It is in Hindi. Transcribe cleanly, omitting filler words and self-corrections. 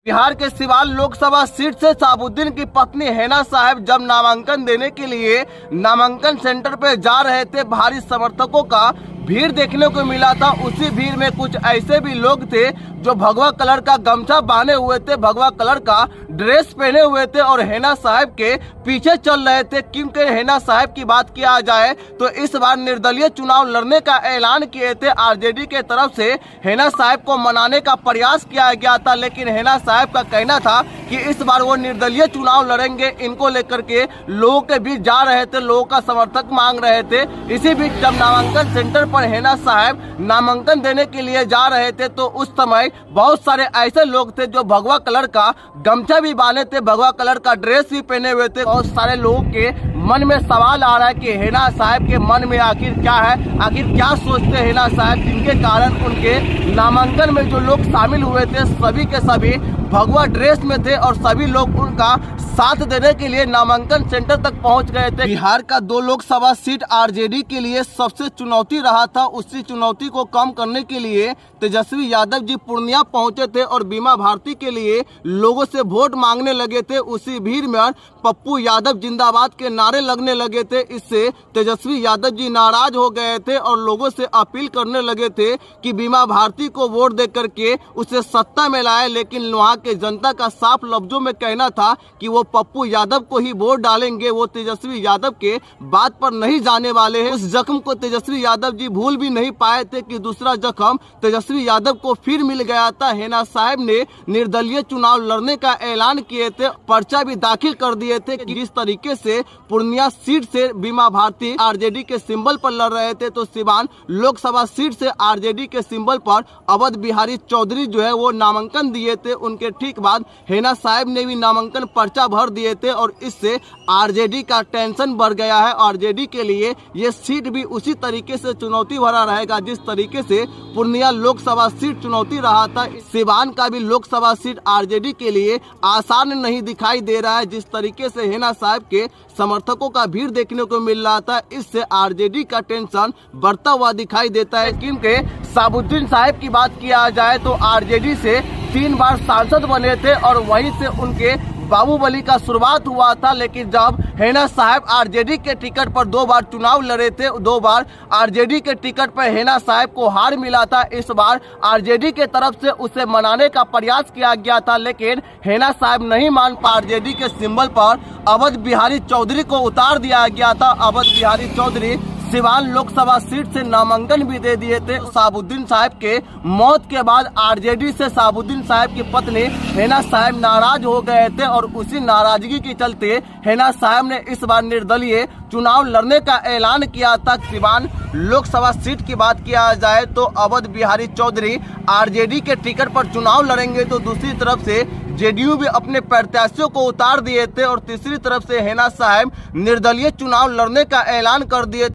बिहार के सिवान लोकसभा सीट से शहाबुद्दीन की पत्नी हैना साहब जब नामांकन देने के लिए नामांकन सेंटर पे जा रहे थे, भारी समर्थकों का भीड़ देखने को मिला था। उसी भीड़ में कुछ ऐसे भी लोग थे जो भगवा कलर का गमछा बांधे हुए थे, भगवा कलर का ड्रेस पहने हुए थे और हैना साहब के पीछे चल रहे थे। क्योंकि हैना साहब की बात किया जाए तो इस बार निर्दलीय चुनाव लड़ने का ऐलान किए थे। आरजेडी के तरफ से हैना साहब को मनाने का प्रयास किया गया था, लेकिन हैना साहब का कहना था कि इस बार वो निर्दलीय चुनाव लड़ेंगे। इनको लेकर के लोगों के बीच जा रहे थे, लोगों का समर्थक मांग रहे थे। इसी बीच जब नामांकन सेंटर पर हैना साहब नामांकन देने के लिए जा रहे थे तो उस समय बहुत सारे ऐसे लोग थे जो भगवा कलर का गमछा भी बांधे थे, भगवा कलर का ड्रेस भी पहने हुए थे। बहुत सारे लोगों के मन में सवाल आ रहा है कि हैना साहब के मन में आखिर क्या है, आखिर क्या सोचते हैं हैना साहब, जिनके कारण उनके नामांकन में जो लोग शामिल हुए थे सभी के सभी भगवा ड्रेस में थे और सभी लोग उनका साथ देने के लिए नामांकन सेंटर तक पहुंच गए थे। बिहार का 2 लोकसभा सीट आरजेडी के लिए सबसे चुनौती रहा था। उसी चुनौती को कम करने के लिए तेजस्वी यादव जी पूर्णिया पहुंचे थे और बीमा भारती के लिए लोगों से वोट मांगने लगे थे। उसी भीड़ में पप्पू यादव जिंदाबाद के नारे लगने लगे थे। इससे तेजस्वी यादव जी नाराज हो गए थे और लोगों से अपील करने लगे थे कि बीमा भारती को वोट दे करके उसे सत्ता में लाए। लेकिन वहाँ के जनता का साफ लफ्जों में कहना था कि वो पप्पू यादव को ही वोट डालेंगे, वो तेजस्वी यादव के बात पर नहीं जाने वाले हैं। उस जख्म को तेजस्वी यादव जी भूल भी नहीं पाए थे कि दूसरा जख्म तेजस्वी यादव को फिर मिल गया था। हैना साहब ने निर्दलीय चुनाव लड़ने का ऐलान किए थे, पर्चा भी दाखिल कर दिए थे। जिस तरीके से पूर्णिया सीट से बीमा भारती आरजेडी के सिंबल पर लड़ रहे थे, तो सिवान लोकसभा सीट से आरजेडी के सिंबल पर अवध बिहारी चौधरी जो है वो नामांकन दिए थे। उनके ठीक बाद हैना साहब ने भी नामांकन पर्चा भर दिए थे और इससे आरजेडी का टेंशन बढ़ गया है। आरजेडी के लिए ये सीट भी उसी तरीके से चुनौती भरा रहेगा जिस तरीके से पूर्णिया लोकसभा सीट चुनौती रहा था। सिवान का भी लोकसभा सीट आरजेडी के लिए आसान नहीं दिखाई दे रहा है। जिस तरीके से हैना साहब के समर्थकों का भीड़ देखने को मिल रहा था, इससे आरजेडी का टेंशन बढ़ता हुआ दिखाई देता है। क्योंकि शहाबुद्दीन साहब की बात किया जाए तो आरजेडी से 3 बार सांसद बने थे और वहीं से उनके बाहुबली का शुरुआत हुआ था। लेकिन जब हैना साहब आरजेडी के टिकट पर 2 बार चुनाव लड़े थे, 2 बार आरजेडी के टिकट पर हैना साहब को हार मिला था। इस बार आरजेडी के तरफ से उसे मनाने का प्रयास किया गया था, लेकिन हैना साहब नहीं मान पा आरजेडी के सिंबल पर अवध बिहारी चौधरी को उतार दिया गया था। अवध बिहारी चौधरी सिवान लोकसभा सीट से नामांकन भी दे दिए थे। शहाबुद्दीन साहब के मौत के बाद आरजेडी से शहाबुद्दीन साहब की पत्नी हैना साहब नाराज हो गए थे और उसी नाराजगी के चलते हैना साहब ने इस बार निर्दलीय चुनाव लड़ने का ऐलान किया था। सिवान लोकसभा सीट की बात किया जाए तो अवध बिहारी चौधरी आरजेडी के टिकट पर चुनाव लड़ेंगे, तो दूसरी तरफ से जेडीयू भी अपने प्रत्याशियों को उतार दिए थे और तीसरी तरफ से हैना साहब निर्दलीय चुनाव लड़ने का ऐलान कर दिए।